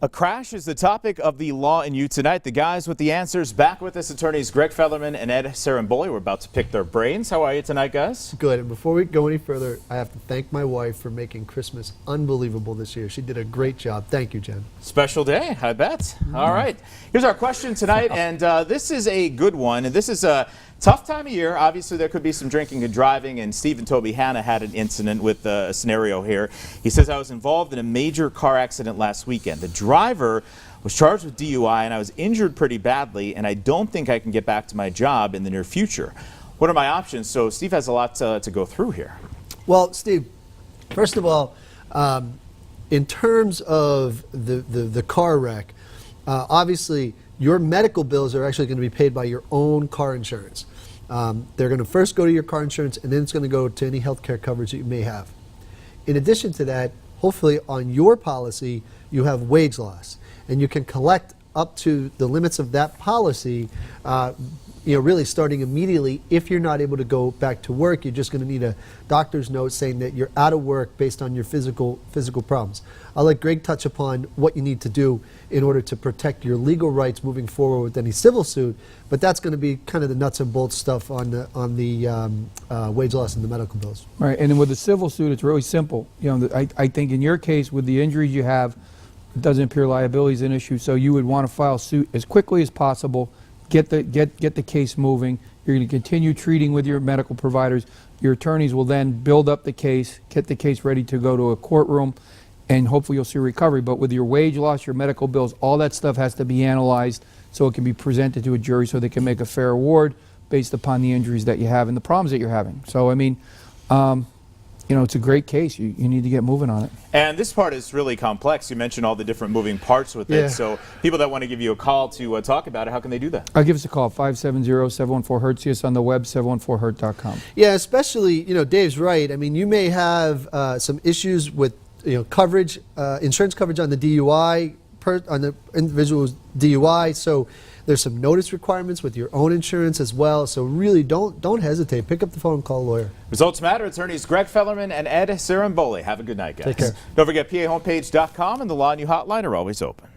A crash is the topic of the Law and You tonight. The guys with the answers back with us, attorneys Greg Fellerman and Ed Ciarimboli. We're about to pick their brains. How are you tonight, guys? Good. And before we go any further, I have to thank my wife for making Christmas unbelievable this year. She did a great job. Thank you, Jen. Special day, I bet. All right. Here's our question tonight, and this is a good one. And this is a tough time of year. Obviously, there could be some drinking and driving, and Steve and Toby Hanna had an incident with a scenario here. He says, I was involved in a major car accident last weekend. The driver was charged with DUI, and I was injured pretty badly, and I don't think I can get back to my job in the near future. What are my options? So Steve has a lot to go through here. Well, Steve, first of all, in terms of the car wreck, obviously your medical bills are actually going to be paid by your own car insurance. They're going to first go to your car insurance, and then it's going to go to any health care coverage that you may have. In addition to that, hopefully on your policy, you have wage loss, and you can collect up to the limits of that policy, really starting immediately. If you're not able to go back to work, you're just going to need a doctor's note saying that you're out of work based on your physical problems. I'll let Greg touch upon what you need to do in order to protect your legal rights moving forward with any civil suit, but that's going to be kind of the nuts and bolts stuff on the wage loss and the medical bills. Right, and then with the civil suit, it's really simple. I think in your case, with the injuries you have, it doesn't appear liability is an issue, so you would want to file suit as quickly as possible. Get the case moving. You're going to continue treating with your medical providers. Your attorneys will then build up the case, get the case ready to go to a courtroom, and hopefully you'll see a recovery. But with your wage loss, your medical bills, all that stuff has to be analyzed so it can be presented to a jury so they can make a fair award based upon the injuries that you have and the problems that you're having. So, I mean, it's a great case. You need to get moving on it. And this part is really complex. You mentioned all the different moving parts with it. So people that want to give you a call to talk about it, how can they do that? Give us a call, 570-714-HURT. See us on the web, 714hurt.com. Yeah, especially, Dave's right. I mean, you may have some issues with, coverage, insurance coverage on the DUI, on the individual's DUI. So there's some notice requirements with your own insurance as well. So really don't hesitate. Pick up the phone and call a lawyer. Results matter. Attorneys Greg Fellerman and Ed Ciarimboli. Have a good night, guys. Take care. Don't forget, PAHomepage.com and the Law and You hotline are always open.